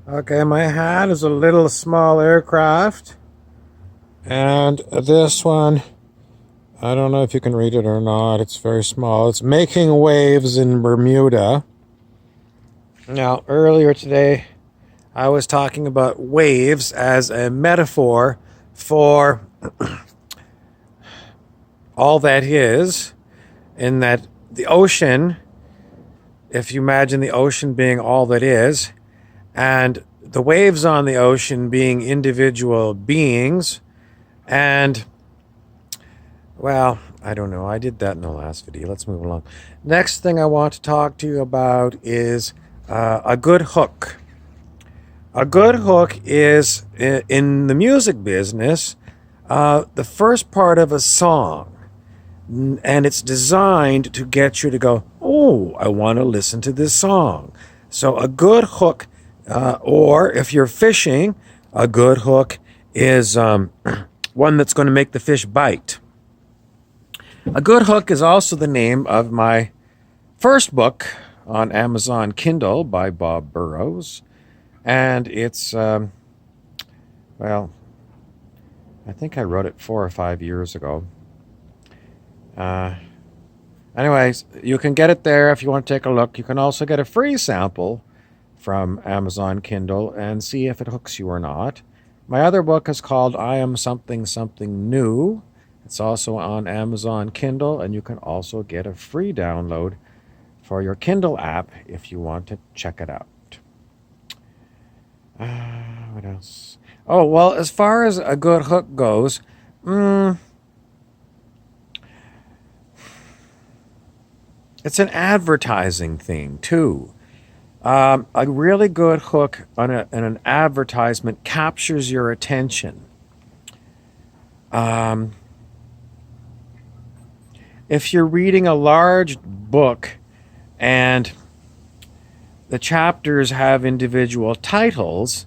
Okay, my hat is a little small aircraft, and this one, I don't know if you can read it or not. It's very small. It's making waves in Bermuda. Now, earlier today, I was talking about waves as a metaphor for all that is, in that the ocean, if you imagine the ocean being all that is, and the waves on the ocean being individual beings, and well, I don't know. I did that in the last video. Let's move along. Next thing I want to talk to you about is a good hook. A good hook is, in the music business, the first part of a song. And it's designed to get you to go, oh, I want to listen to this song. So a good hook, or if you're fishing, a good hook is one that's going to make the fish bite. A Good Hook is also the name of my first book on Amazon Kindle by Bob Burrows. And it's, well, I think I wrote it 4 or 5 years ago. Anyways, you can get it there if you want to take a look. You can also get a free sample from Amazon Kindle and see if it hooks you or not. My other book is called I Am Something Something New. It's also on Amazon Kindle, and you can also get a free download for your Kindle app if you want to check it out. What else? Oh, well, as far as a good hook goes, it's an advertising thing, too. A really good hook on an advertisement captures your attention. If you're reading a large book and the chapters have individual titles,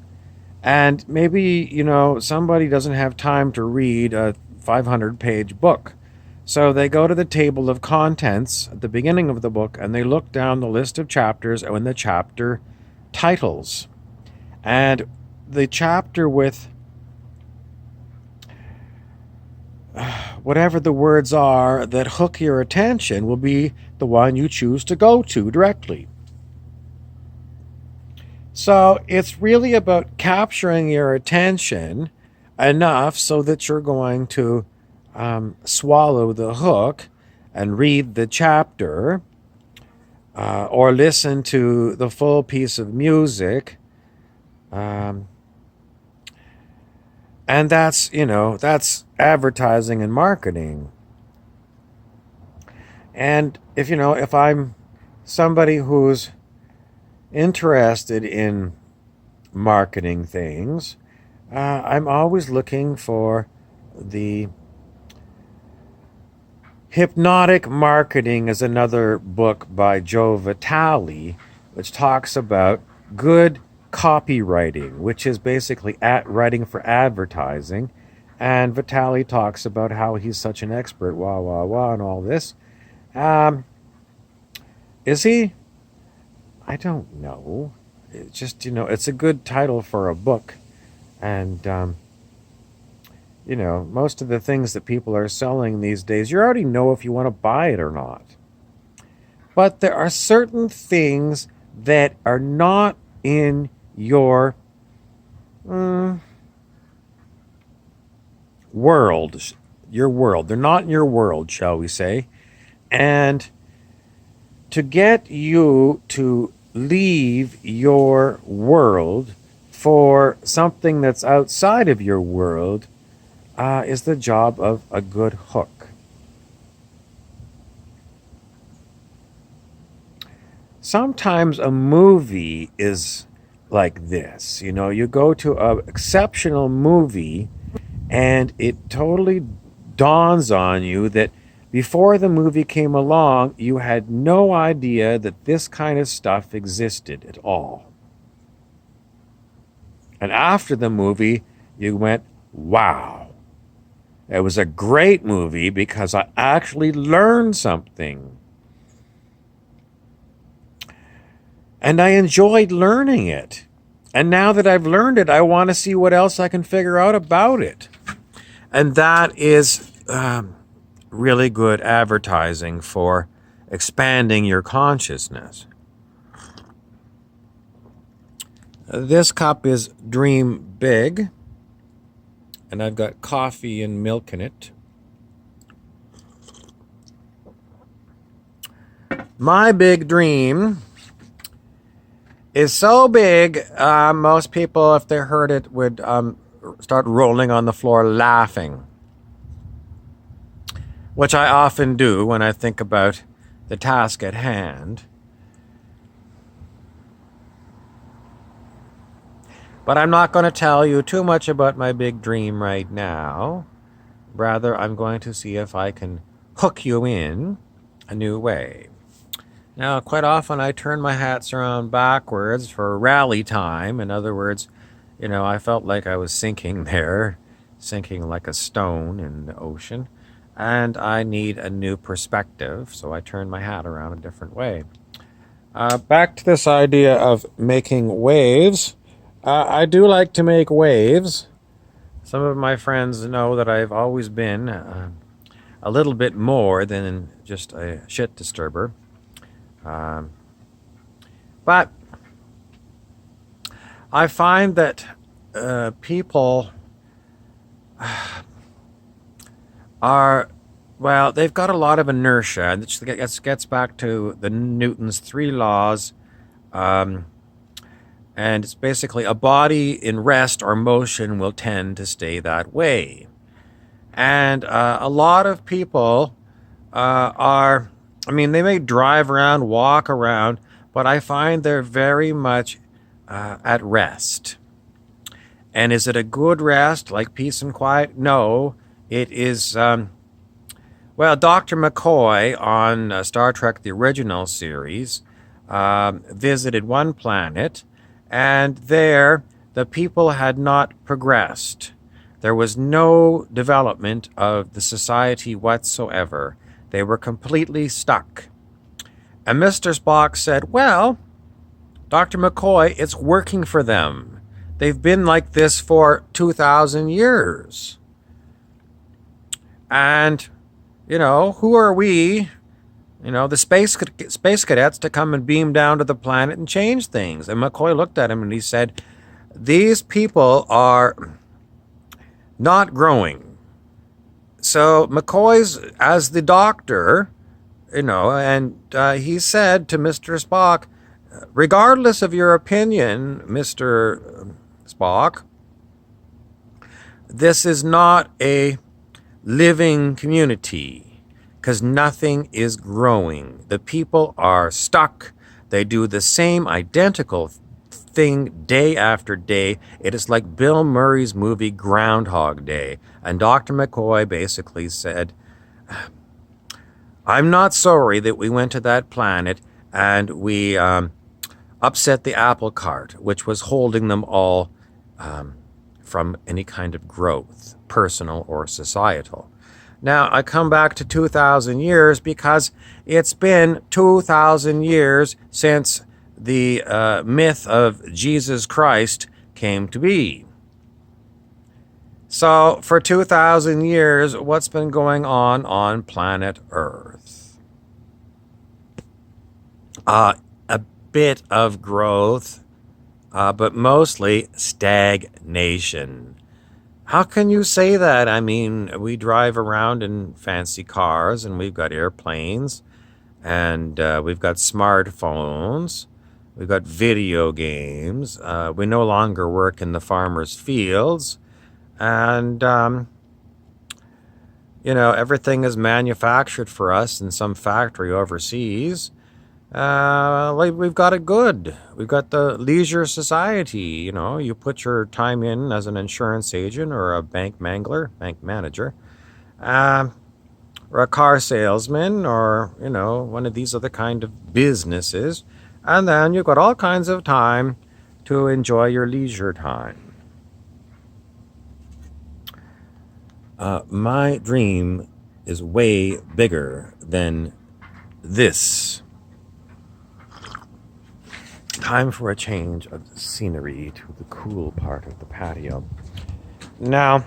and maybe, somebody doesn't have time to read a 500-page book. So they go to the table of contents at the beginning of the book and they look down the list of chapters and the chapter titles. And the chapter with whatever the words are that hook your attention will be the one you choose to go to directly. So it's really about capturing your attention enough so that you're going to swallow the hook and read the chapter, or listen to the full piece of music. And that's advertising and marketing. And if I'm somebody who's interested in marketing things, I'm always looking for the Hypnotic Marketing is another book by Joe Vitale, which talks about good copywriting, which is basically writing for advertising. And Vitale talks about how he's such an expert, and all this. Is he? I don't know. It's just, it's a good title for a book. And, most of the things that people are selling these days, you already know if you want to buy it or not. But there are certain things that are not in your world. Your world. They're not in your world, shall we say. And to get you to leave your world for something that's outside of your world is the job of a good hook. Sometimes a movie is like this. You go to an exceptional movie and it totally dawns on you that before the movie came along, you had no idea that this kind of stuff existed at all. And after the movie, you went, wow. It was a great movie because I actually learned something. And I enjoyed learning it. And now that I've learned it, I want to see what else I can figure out about it. And that is really good advertising for expanding your consciousness. This cup is Dream Big, and I've got coffee and milk in it. My big dream is so big, most people, if they heard it, would start rolling on the floor laughing, which I often do when I think about the task at hand. But I'm not going to tell you too much about my big dream right now. Rather, I'm going to see if I can hook you in a new way. Now, quite often I turn my hats around backwards for rally time. In other words, I felt like I was sinking there, sinking like a stone in the ocean, and I need a new perspective, so I turn my hat around a different way. Back to this idea of making waves. I do like to make waves. Some of my friends know that I've always been a little bit more than just a shit disturber. But I find that people they've got a lot of inertia. And this gets back to the Newton's 3 laws. And it's basically a body in rest or motion will tend to stay that way. And a lot of people they may drive around, walk around, but I find they're very much at rest. And is it a good rest, like peace and quiet? No, it is... Dr. McCoy on Star Trek, the original series, visited one planet, and there the people had not progressed. There was no development of the society whatsoever. They were completely stuck. And Mr. Spock said, well, Dr. McCoy, it's working for them. They've been like this for 2,000 years. And, who are we, the space cadets, to come and beam down to the planet and change things? And McCoy looked at him and he said, these people are not growing. So McCoy's as the doctor, and he said to Mr. Spock, regardless of your opinion, Mr. Spock, this is not a living community because nothing is growing. The people are stuck. They do the same identical thing day after day. It is like Bill Murray's movie Groundhog Day. And Dr. McCoy basically said, I'm not sorry that we went to that planet and we upset the apple cart, which was holding them all from any kind of growth, personal or societal. Now, I come back to 2,000 years because it's been 2,000 years since the myth of Jesus Christ came to be. So, for 2,000 years, what's been going on planet Earth? A bit of growth, but mostly stagnation. How can you say that? I mean, we drive around in fancy cars, and we've got airplanes, and we've got smartphones, we've got video games, we no longer work in the farmers' fields, and, everything is manufactured for us in some factory overseas. We've got it good. We've got the leisure society. You put your time in as an insurance agent or a bank manager, or a car salesman, or one of these other kind of businesses, and then you've got all kinds of time to enjoy your leisure time. My dream is way bigger than this. Time for a change of scenery to the cool part of the patio. Now,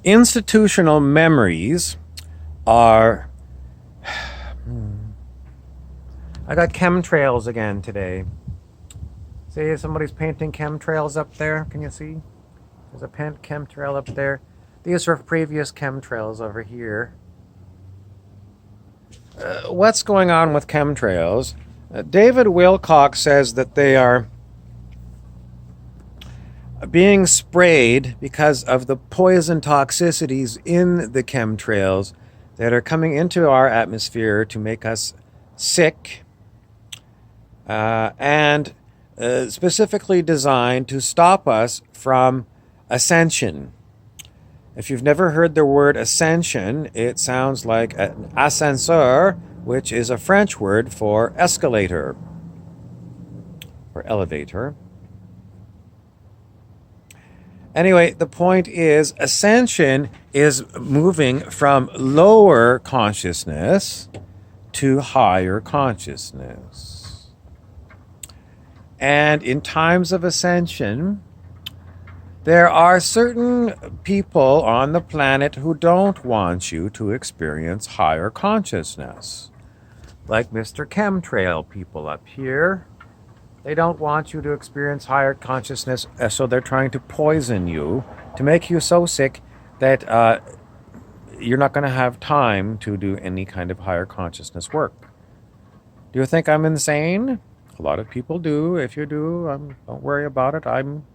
institutional memories are... I got chemtrails again today. See, somebody's painting chemtrails up there. Can you see? There's a chemtrail up there. These are previous chemtrails over here. What's going on with chemtrails? David Wilcock says that they are being sprayed because of the poison toxicities in the chemtrails that are coming into our atmosphere to make us sick, and specifically designed to stop us from ascension. If you've never heard the word ascension, it sounds like an ascenseur, which is a French word for escalator or elevator. Anyway, the point is, ascension is moving from lower consciousness to higher consciousness. And in times of ascension, there are certain people on the planet who don't want you to experience higher consciousness. Like Mr. Chemtrail people up here. They don't want you to experience higher consciousness, so they're trying to poison you to make you so sick that you're not going to have time to do any kind of higher consciousness work. Do you think I'm insane? A lot of people do. If you do, don't worry about it. I'm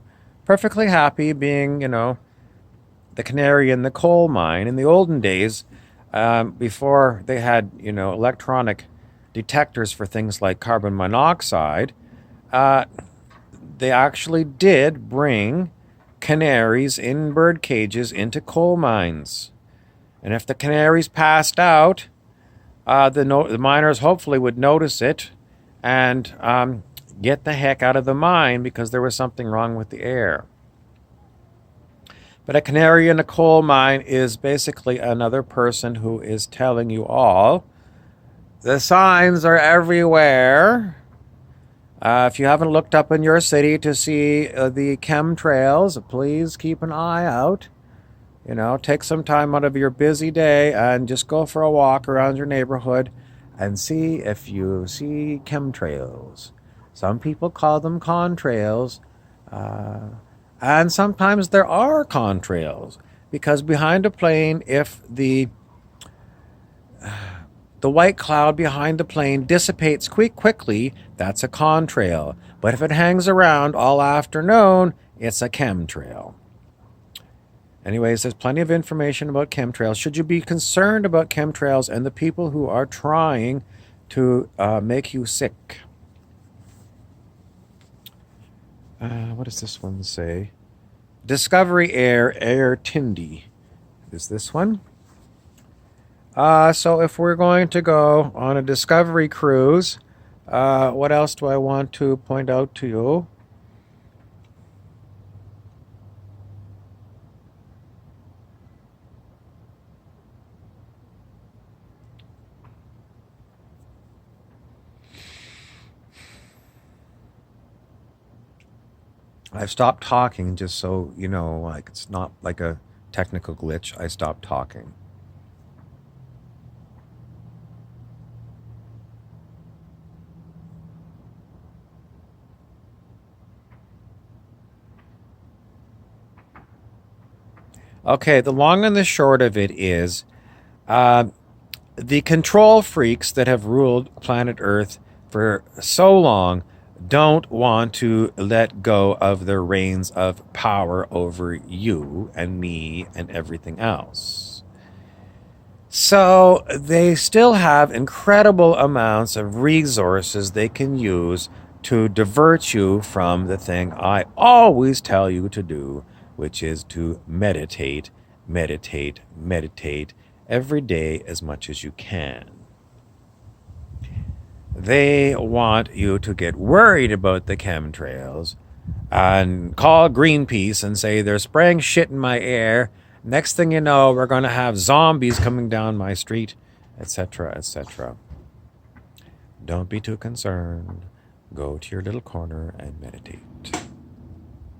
perfectly happy being, the canary in the coal mine. In the olden days, before they had, electronic detectors for things like carbon monoxide, they actually did bring canaries in bird cages into coal mines. And if the canaries passed out, the miners hopefully would notice it and get the heck out of the mine because there was something wrong with the air. But a canary in a coal mine is basically another person who is telling you all, the signs are everywhere. If you haven't looked up in your city to see the chemtrails, please keep an eye out. Take some time out of your busy day and just go for a walk around your neighborhood and see if you see chemtrails. Some people call them contrails, and sometimes there are contrails, because behind a plane, if the white cloud behind the plane dissipates quickly, that's a contrail. But if it hangs around all afternoon, it's a chemtrail. Anyways, there's plenty of information about chemtrails. Should you be concerned about chemtrails and the people who are trying to make you sick? What does this one say? Discovery Air Tindy is this one. So if we're going to go on a discovery cruise, what else do I want to point out to you? I've stopped talking just so, like it's not like a technical glitch. I stopped talking. Okay, the long and the short of it is, the control freaks that have ruled planet Earth for so long don't want to let go of their reins of power over you and me and everything else. So they still have incredible amounts of resources they can use to divert you from the thing I always tell you to do, which is to meditate, meditate, meditate every day as much as you can. They want you to get worried about the chemtrails and call Greenpeace and say they're spraying shit in my air. Next thing you know, we're going to have zombies coming down my street etc., etc. Don't be too concerned. Go to your little corner and meditate.